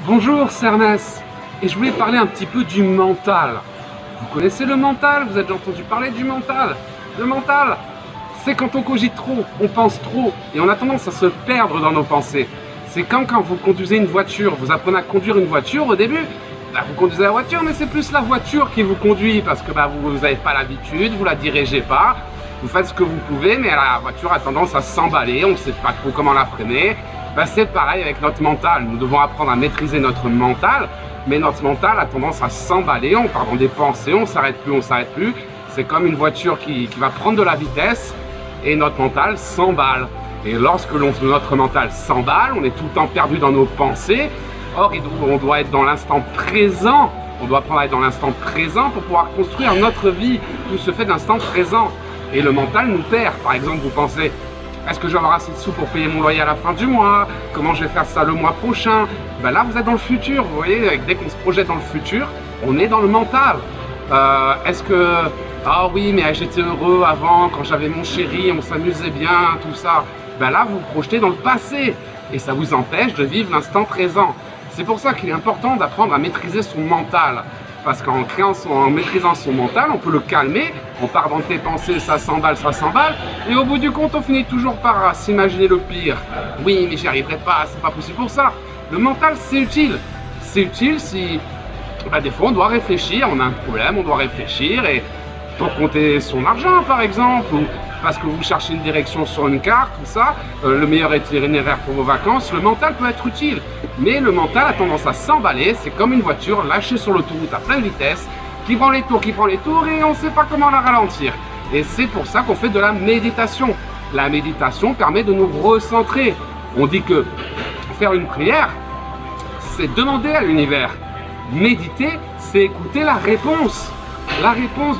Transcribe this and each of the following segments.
Bonjour, c'est Ernest, et je voulais parler un petit peu du mental. Vous connaissez le mental? Vous avez déjà entendu parler du mental? Le mental, c'est quand on cogite trop, on pense trop, et on a tendance à se perdre dans nos pensées. C'est comme quand vous conduisez une voiture, vous apprenez à conduire une voiture au début, vous conduisez la voiture, mais c'est plus la voiture qui vous conduit, parce que vous n'avez pas l'habitude, vous la dirigez pas, vous faites ce que vous pouvez, mais la voiture a tendance à s'emballer, on ne sait pas trop comment la freiner. C'est pareil avec notre mental, nous devons apprendre à maîtriser notre mental, mais notre mental a tendance à s'emballer, on part dans des pensées, on s'arrête plus, c'est comme une voiture qui va prendre de la vitesse et notre mental s'emballe. Et lorsque notre mental s'emballe, on est tout le temps perdu dans nos pensées. Or, on doit être dans l'instant présent, on doit apprendre à être dans l'instant présent pour pouvoir construire notre vie. Tout se fait d'instant présent. Et le mental nous perd. Par exemple, vous pensez: est-ce que je vais avoir assez de sous pour payer mon loyer à la fin du mois? Comment je vais faire ça le mois prochain? Là, vous êtes dans le futur. Vous voyez, dès qu'on se projette dans le futur, on est dans le mental. Est-ce que... ah oui, mais j'étais heureux avant, quand j'avais mon chéri, on s'amusait bien, tout ça. Là, vous vous projetez dans le passé. Et ça vous empêche de vivre l'instant présent. C'est pour ça qu'il est important d'apprendre à maîtriser son mental. Parce qu'en maîtrisant son mental, on peut le calmer, on part dans tes pensées, ça s'emballe, et au bout du compte, on finit toujours par s'imaginer le pire. Oui, mais j'y arriverai pas, c'est pas possible pour ça. Le mental, c'est utile. C'est utile si, des fois, on doit réfléchir, on a un problème, on doit réfléchir, et pour compter son argent, par exemple, ou parce que vous cherchez une direction sur une carte, tout ça, le meilleur itinéraire pour vos vacances, le mental peut être utile. Mais le mental a tendance à s'emballer, c'est comme une voiture lâchée sur l'autoroute à pleine vitesse, qui prend les tours, et on ne sait pas comment la ralentir. Et c'est pour ça qu'on fait de la méditation. La méditation permet de nous recentrer. On dit que faire une prière, c'est demander à l'univers. Méditer, c'est écouter la réponse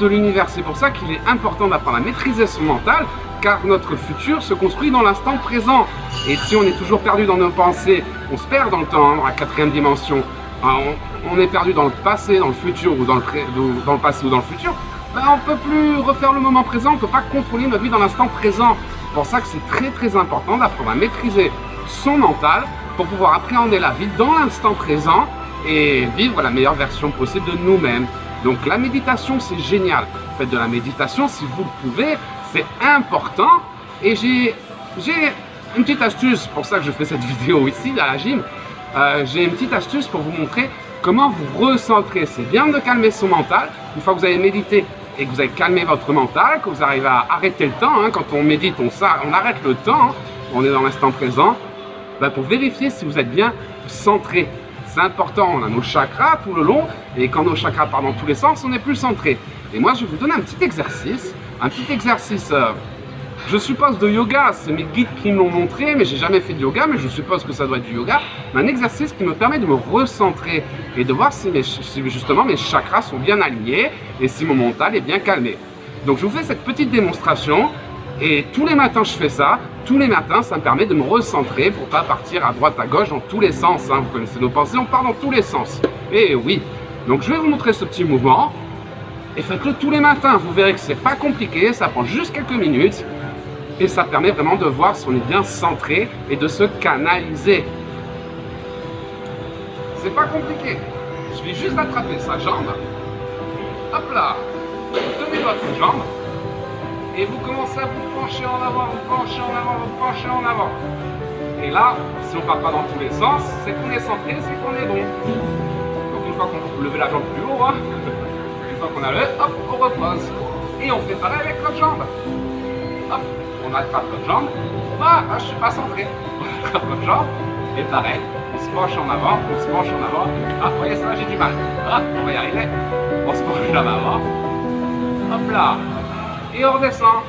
de l'univers. C'est pour ça qu'il est important d'apprendre à maîtriser son mental, car notre futur se construit dans l'instant présent. Et si on est toujours perdu dans nos pensées, on se perd dans le temps, dans la quatrième dimension, on est perdu dans le passé, dans le futur, ou dans le passé ou dans le futur, on ne peut plus refaire le moment présent, on ne peut pas contrôler notre vie dans l'instant présent. C'est pour ça que c'est très très important d'apprendre à maîtriser son mental pour pouvoir appréhender la vie dans l'instant présent et vivre la meilleure version possible de nous-mêmes. Donc la méditation, c'est génial. Faites de la méditation si vous le pouvez, c'est important. Et j'ai une petite astuce, pour ça que je fais cette vidéo ici à la gym. J'ai une petite astuce pour vous montrer comment vous recentrer. C'est bien de calmer son mental. Une fois que vous avez médité et que vous avez calmé votre mental, que vous arrivez à arrêter le temps, quand on médite, on arrête le temps, on est dans l'instant présent, pour vérifier si vous êtes bien centré. C'est important, on a nos chakras tout le long, et quand nos chakras partent dans tous les sens, on est plus centré. Et moi, je vais vous donner un petit exercice, je suppose de yoga, c'est mes guides qui me l'ont montré, mais j'ai jamais fait de yoga, mais je suppose que ça doit être du yoga. Un exercice qui me permet de me recentrer et de voir si justement mes chakras sont bien alignés et si mon mental est bien calmé. Donc je vous fais cette petite démonstration. Et tous les matins, je fais ça. Tous les matins, ça me permet de me recentrer pour ne pas partir à droite, à gauche, dans tous les sens. Vous connaissez nos pensées, on part dans tous les sens. Et oui. Donc, je vais vous montrer ce petit mouvement. Et faites-le tous les matins. Vous verrez que c'est pas compliqué. Ça prend juste quelques minutes. Et ça permet vraiment de voir si on est bien centré et de se canaliser. C'est pas compliqué. Il suffit juste d'attraper sa jambe. Hop là. Vous tenez votre jambe. Et vous commencez à vous pencher en avant, vous penchez en avant, vous penchez en avant. Et là, si on ne part pas dans tous les sens, c'est qu'on est centré, c'est qu'on est bon. Donc une fois qu'on peut lever la jambe plus haut, une fois qu'on a levé, hop, on repose. Et on fait pareil avec l'autre jambe. Hop, on attrape l'autre jambe. Je ne suis pas centré. On attrape l'autre jambe. Et pareil, on se penche en avant, on se penche en avant. Vous voyez ça, j'ai du mal. On va y arriver. On se penche en avant. Hop là. Et on redescend.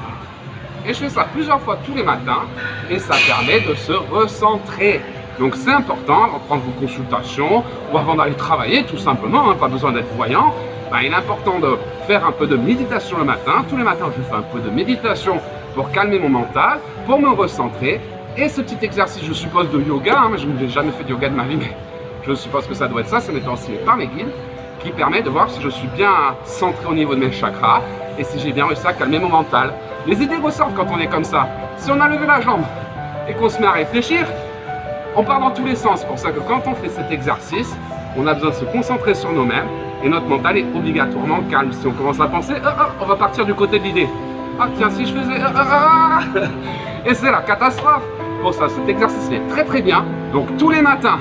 Et je fais ça plusieurs fois tous les matins et ça permet de se recentrer. Donc c'est important avant de prendre vos consultations ou avant d'aller travailler tout simplement, pas besoin d'être voyant. Il est important de faire un peu de méditation le matin. Tous les matins je fais un peu de méditation pour calmer mon mental, pour me recentrer. Et ce petit exercice, je suppose, de yoga, je n'ai jamais fait de yoga de ma vie, mais je suppose que ça doit être ça m'est enseigné par mes guides, qui permet de voir si je suis bien centré au niveau de mes chakras et si j'ai bien réussi à calmer mon mental. Les idées ressortent quand on est comme ça. Si on a levé la jambe et qu'on se met à réfléchir, On part dans tous les sens. C'est pour ça que quand on fait cet exercice, on a besoin de se concentrer sur nous-mêmes et notre mental est obligatoirement calme. Si on commence à penser, on va partir du côté de l'idée. Ah tiens, si je faisais... Et c'est la catastrophe. Pour ça, cet exercice est très très bien. Donc tous les matins,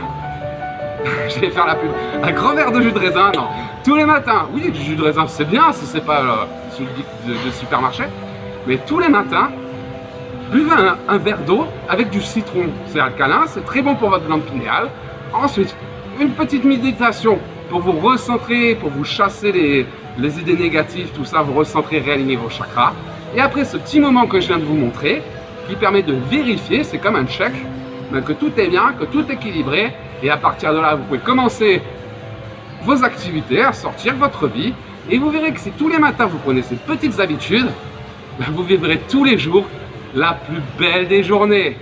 je vais faire la pub, un grand verre de jus de raisin, non. Tous les matins, oui, du jus de raisin, c'est bien si c'est pas celui de supermarché. Mais tous les matins, buvez un verre d'eau avec du citron. C'est alcalin, c'est très bon pour votre glande pinéale. Ensuite, une petite méditation pour vous recentrer, pour vous chasser les idées négatives, tout ça, vous recentrer, réaligner vos chakras. Et après ce petit moment que je viens de vous montrer, qui permet de vérifier, c'est comme un check, que tout est bien, que tout est équilibré. Et à partir de là, vous pouvez commencer vos activités, à sortir votre vie. Et vous verrez que si tous les matins vous prenez ces petites habitudes, vous vivrez tous les jours la plus belle des journées.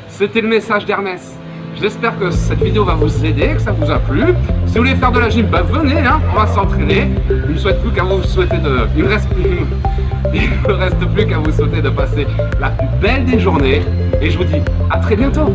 C'était le message d'Hermès. J'espère que cette vidéo va vous aider, que ça vous a plu. Si vous voulez faire de la gym, venez, on va s'entraîner. Il ne me reste plus qu'à vous souhaiter de passer la plus belle des journées. Et je vous dis à très bientôt.